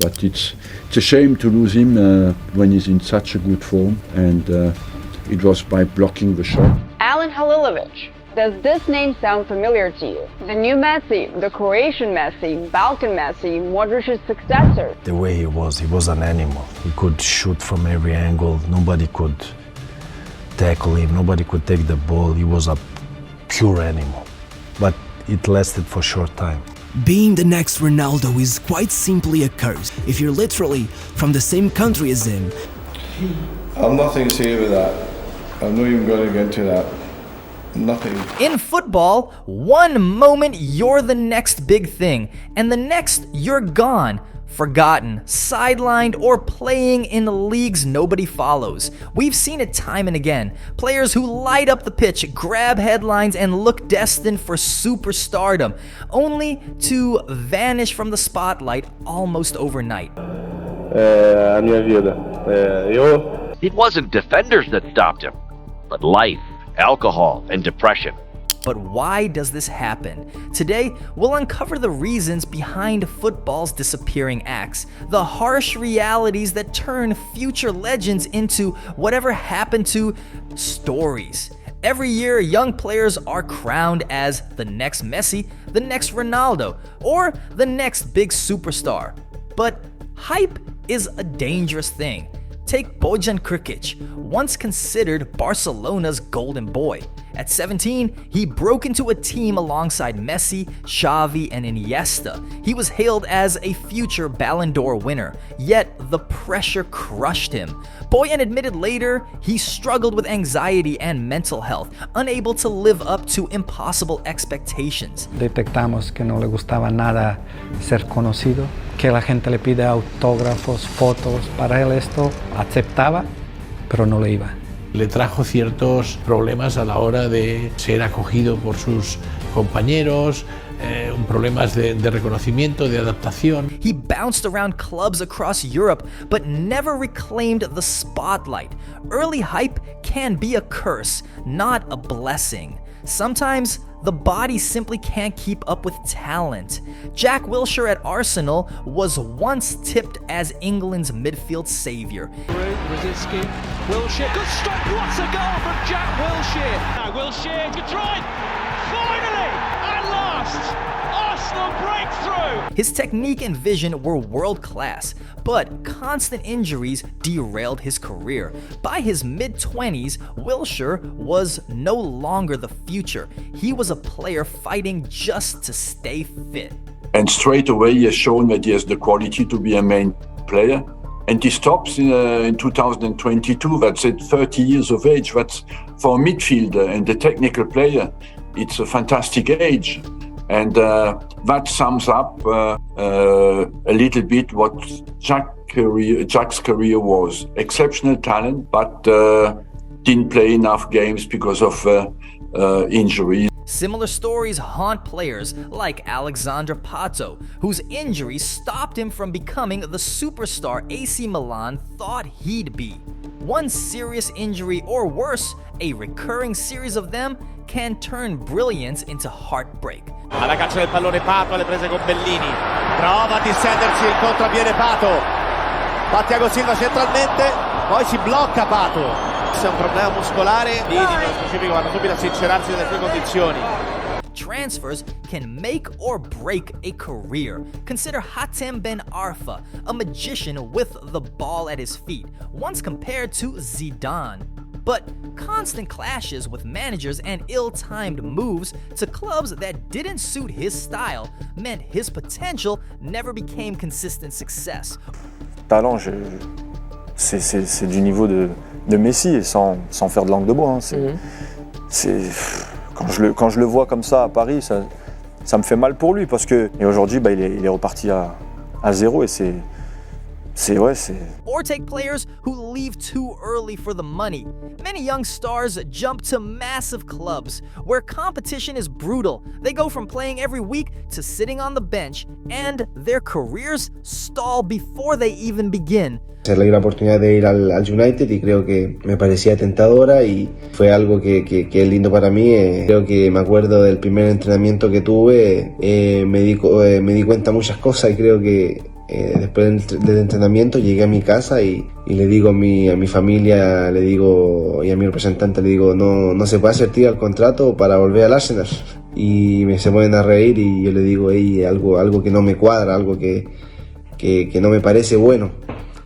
But it's a shame to lose him when he's in such a good form, and it was by blocking the shot. Alen Halilovic. Does this name sound familiar to you? The new Messi, the Croatian Messi, Balkan Messi, Modric's successor. The way he was an animal. He could shoot from every angle. Nobody could tackle him. Nobody could take the ball. He was a pure animal. But it lasted for a short time. Being the next Ronaldo is quite simply a curse if you're literally from the same country as him. I've nothing to say with that. I'm not even going to get into that. Nothing. In football, one moment you're the next big thing, and the next you're gone, forgotten, sidelined, or playing in leagues nobody follows. We've seen it time and again. Players who light up the pitch, grab headlines, and look destined for superstardom, only to vanish from the spotlight almost overnight. It wasn't defenders that stopped him, but life, alcohol, and depression. But why does this happen? Today, we'll uncover the reasons behind football's disappearing acts, the harsh realities that turn future legends into whatever happened to stories. Every year, young players are crowned as the next Messi, the next Ronaldo, or the next big superstar. But hype is a dangerous thing. Take Bojan Krkic, once considered Barcelona's golden boy. At 17, he broke into a team alongside Messi, Xavi, and Iniesta. He was hailed as a future Ballon d'Or winner, yet the pressure crushed him. Bojan admitted later he struggled with anxiety and mental health, unable to live up to impossible expectations. Detectamos que no le gustaba nada ser conocido, que la gente le pide autógrafos, fotos. Para él esto aceptaba, pero no le iba. Le trajo ciertos problemas a la hora de ser acogido por sus compañeros, problemas de reconocimiento, de adaptación. He bounced around clubs across Europe, but never reclaimed the spotlight. Early hype can be a curse, not a blessing. Sometimes the body simply can't keep up with talent. Jack Wilshere at Arsenal was once tipped as England's midfield savior. Brzezinski, Wilshere, good stop, what a goal from Jack Wilshere! Now Wilshere, good try, finally, at last, Arsenal breakthrough! His technique and vision were world-class, but constant injuries derailed his career. By his mid-20s, Wilshere was no longer the future. He was a player fighting just to stay fit. And straight away he has shown that he has the quality to be a main player. And he stops in 2022, that's at 30 years of age. That's for a midfielder and a technical player, it's a fantastic age. And that sums up a little bit what Jack's career was. Exceptional talent, but didn't play enough games because of injuries. Similar stories haunt players like Alexandre Pato, whose injuries stopped him from becoming the superstar AC Milan thought he'd be. One serious injury, or worse, a recurring series of them, can turn brilliance into heartbreak. Alla caccia del pallone Pato, alle prese con Bellini. Prova a distendersi il contropiede Pato. Va Thiago Silva centralmente, poi si blocca Pato. Se è un problema muscolare, lì nello specifico vanno subito a sincerarsi delle sue condizioni. Transfers can make or break a career. Consider Hatem Ben Arfa, a magician with the ball at his feet, once compared to Zidane. But constant clashes with managers and ill-timed moves to clubs that didn't suit his style meant his potential never became consistent success. Talent, c'est du niveau de Messi, et sans faire de langue de bois. Quand je le vois comme ça à Paris, ça me fait mal pour lui, parce que et aujourd'hui il est reparti à zéro, et c'est Or take players who leave too early for the money. Many young stars jump to massive clubs where competition is brutal. They go from playing every week to sitting on the bench, and their careers stall before they even begin. Leí la oportunidad de ir al United y creo que me parecía tentadora y fue algo que es lindo para mí. Creo que me acuerdo del primer entrenamiento que tuve, me di cuenta de muchas cosas y creo que Después del entrenamiento llegué a mi casa y le digo a mi familia, le digo, y a mi representante le digo, no se puede hacer tiro al contrato para volver al Arsenal. Y se ponen a reír y yo le digo, hey, algo que no me cuadra, algo que no me parece bueno.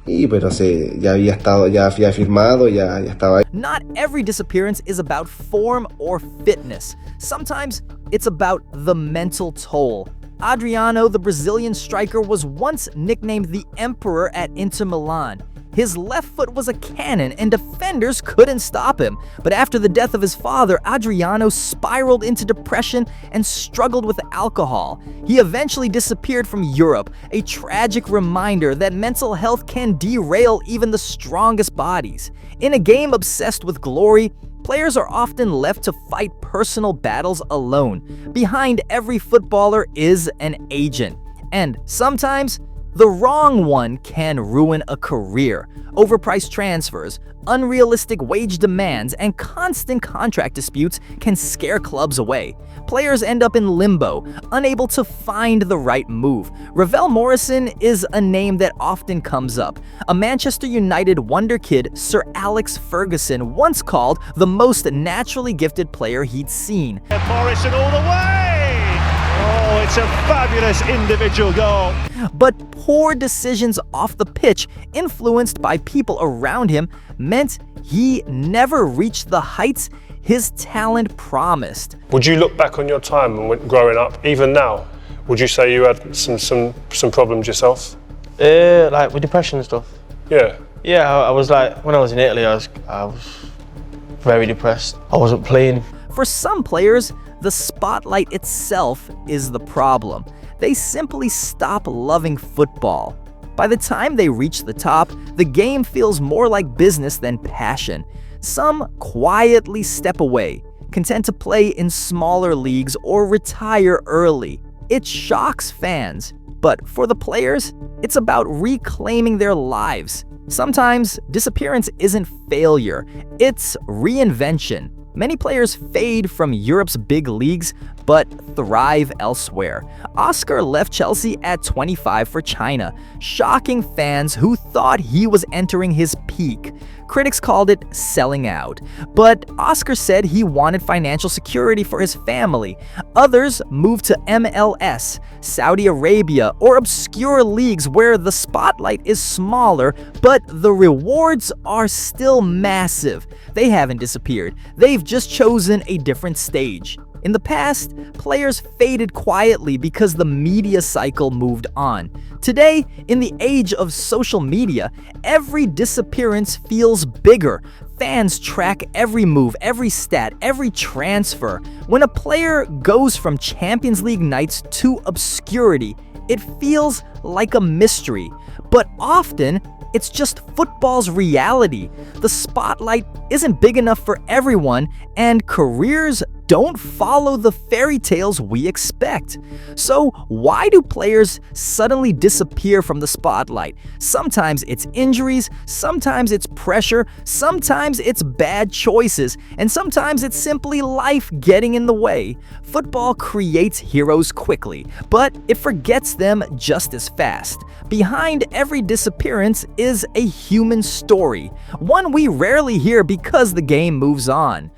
Pero ya había firmado, ya estaba ahí. Not every disappearance is about form or fitness. Sometimes it's about the mental toll. Adriano, the Brazilian striker, was once nicknamed the Emperor at Inter Milan. His left foot was a cannon and defenders couldn't stop him. But after the death of his father, Adriano spiraled into depression and struggled with alcohol. He eventually disappeared from Europe, a tragic reminder that mental health can derail even the strongest bodies. In a game obsessed with glory, players are often left to fight personal battles alone. Behind every footballer is an agent. And sometimes, the wrong one can ruin a career. Overpriced transfers, unrealistic wage demands, and constant contract disputes can scare clubs away. Players end up in limbo, unable to find the right move. Ravel Morrison is a name that often comes up. A Manchester United wonder kid, Sir Alex Ferguson, once called the most naturally gifted player he'd seen. Morrison all the way! Oh, it's a fabulous individual goal. But poor decisions off the pitch, influenced by people around him, meant he never reached the heights his talent promised. Would you look back on your time growing up, even now? Would you say you had some problems yourself? Like with depression and stuff. Yeah. Yeah, I was like, when I was in Italy, I was very depressed. I wasn't playing. For some players, the spotlight itself is the problem. They simply stop loving football. By the time they reach the top, the game feels more like business than passion. Some quietly step away, content to play in smaller leagues or retire early. It shocks fans, but for the players, it's about reclaiming their lives. Sometimes disappearance isn't failure, it's reinvention. Many players fade from Europe's big leagues, but thrive elsewhere. Oscar left Chelsea at 25 for China, shocking fans who thought he was entering his peak. Critics called it selling out, but Oscar said he wanted financial security for his family. Others moved to MLS, Saudi Arabia, or obscure leagues where the spotlight is smaller, but the rewards are still massive. They haven't disappeared, they've just chosen a different stage. In the past, players faded quietly because the media cycle moved on. Today, in the age of social media, every disappearance feels bigger. Fans track every move, every stat, every transfer. When a player goes from Champions League nights to obscurity, it feels like a mystery. But often, it's just football's reality. The spotlight isn't big enough for everyone, and careers don't follow the fairy tales we expect. So why do players suddenly disappear from the spotlight? Sometimes it's injuries, sometimes it's pressure, sometimes it's bad choices, and sometimes it's simply life getting in the way. Football creates heroes quickly, but it forgets them just as fast. Behind every disappearance is a human story, one we rarely hear because the game moves on.